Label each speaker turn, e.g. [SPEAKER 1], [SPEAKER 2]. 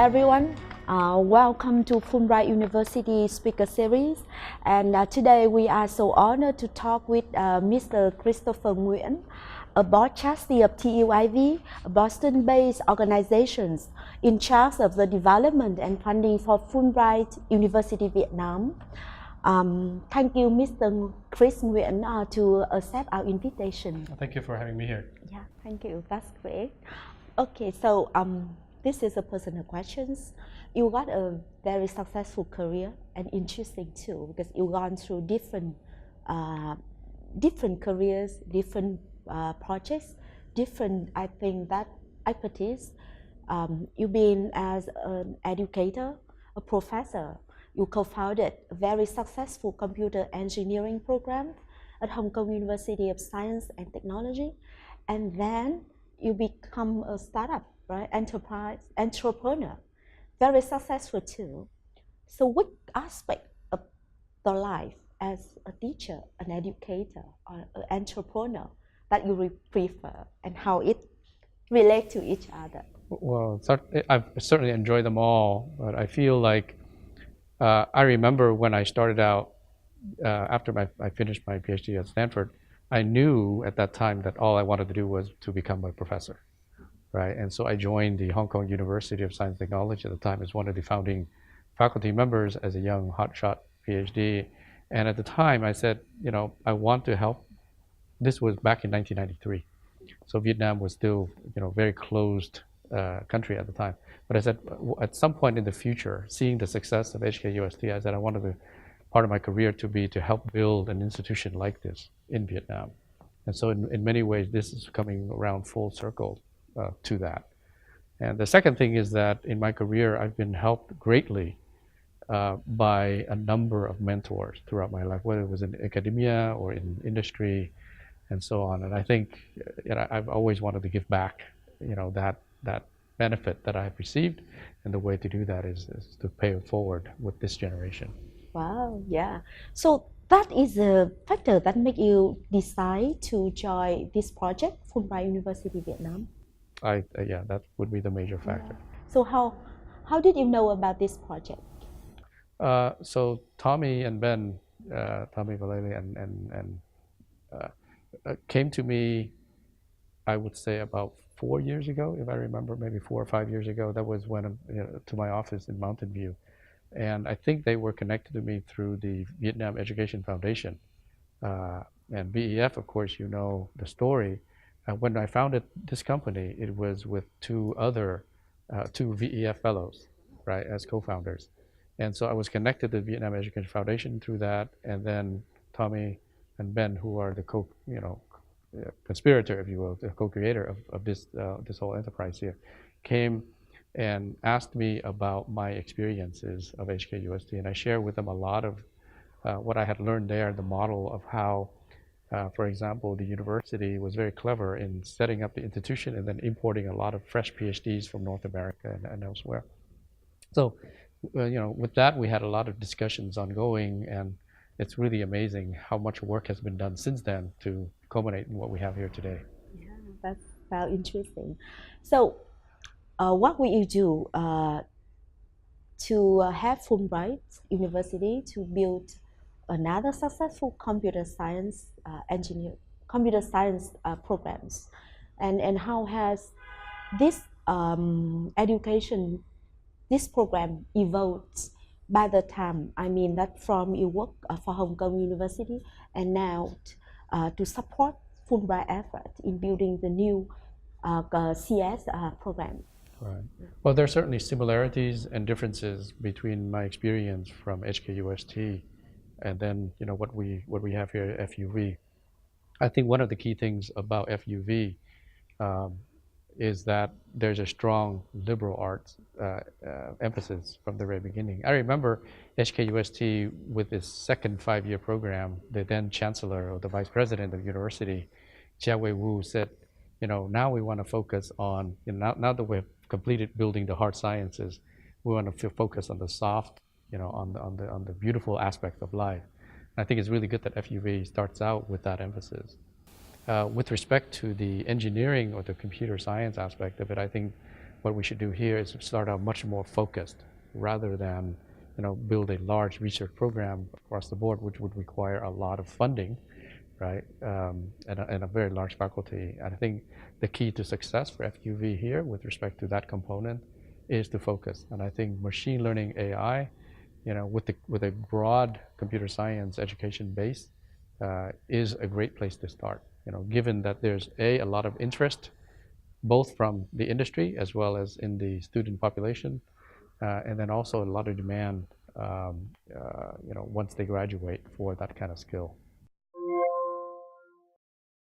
[SPEAKER 1] everyone. Welcome to Fulbright University Speaker Series. And today we are so honored to talk with Mr. Christopher Nguyen, a board trustee of TUIV, a Boston-based organization in charge of the development and funding for Fulbright University Vietnam. Thank you, Mr. Chris Nguyen, to accept our invitation.
[SPEAKER 2] Thank you for having me here.
[SPEAKER 1] Yeah, thank you. That's great. Okay, so this is a personal questions. You got a very successful career and interesting too, because you've gone through different careers, different projects, different, I think, that expertise. You've been as an educator, a professor. You co-founded a very successful computer engineering program at Hong Kong University of Science and Technology, and then you become a startup, right? Entrepreneur, very successful too. So which aspect of the life as a teacher, an educator, or an entrepreneur that you prefer, and how it relate to each other?
[SPEAKER 2] Well, I've certainly enjoyed them all, but I feel like I remember when I started out, after I finished my PhD at Stanford, I knew at that time that all I wanted to do was to become a professor, right? And so I joined the Hong Kong University of Science and Technology at the time as one of the founding faculty members as a young hotshot PhD. And at the time I said, you know, I want to help. This was back in 1993. So Vietnam was still, you know, very closed country at the time. But I said, at some point in the future, seeing the success of HKUST, I said I wanted part of my career to be to help build an institution like this in Vietnam. And so in many ways, this is coming around full circle to that. And the second thing is that in my career, I've been helped greatly by a number of mentors throughout my life, whether it was in academia or in industry and so on. And I think, you know, I've always wanted to give back, you know, that benefit that I've received, and the way to do that is to pay it forward with this generation.
[SPEAKER 1] Wow, yeah. So that is a factor that make you decide to join this project, Fulbright University Vietnam?
[SPEAKER 2] Yeah, that would be the major factor.
[SPEAKER 1] Yeah. So how did you know about this project?
[SPEAKER 2] So Tommy and Ben, Tommy Valele and came to me, I would say about 4 years ago, if I remember, maybe 4 or 5 years ago. That was when, you know, to my office in Mountain View. And I think they were connected to me through the Vietnam Education Foundation. And VEF, of course, you know the story. When I founded this company, it was with two VEF fellows, right, as co-founders. And so I was connected to the Vietnam Education Foundation through that. And then Tommy and Ben, who are the conspirator, if you will, the co-creator of this whole enterprise here, came and asked me about my experiences of HKUST, and I shared with them a lot of what I had learned there, the model of how, for example, the university was very clever in setting up the institution and then importing a lot of fresh PhDs from North America and elsewhere. So, you know, with that, we had a lot of discussions ongoing, and it's really amazing how much work has been done since then to culminate in what we have here today.
[SPEAKER 1] Yeah, that's very interesting. So, what will you do to have Fulbright University to build another successful computer science programs, and how has this this program evolved by the time? I mean that from you work for Hong Kong University and now to support Fulbright effort in building the new CS program.
[SPEAKER 2] Right. Well, there are certainly similarities and differences between my experience from HKUST and then, you know, what we have here at FUV. I think one of the key things about FUV is that there's a strong liberal arts emphasis from the very beginning. I remember HKUST with its second 5-year program, the then chancellor or the vice president of the university, Chia Wei-Wu, said, you know, now we want to focus on, you know, now that we've completed building the hard sciences, we want to focus on the soft, you know, on the beautiful aspects of life. And I think it's really good that FUV starts out with that emphasis. With respect to the engineering or the computer science aspect of it, I think what we should do here is start out much more focused rather than build a large research program across the board, which would require a lot of funding, right? And a very large faculty. And I think the key to success for FUV here with respect to that component is to focus. And I think machine learning AI, with a broad computer science education base, is a great place to start. Given that there's a lot of interest, both from the industry as well as in the student population, and then also a lot of demand, once they graduate for that kind of skill.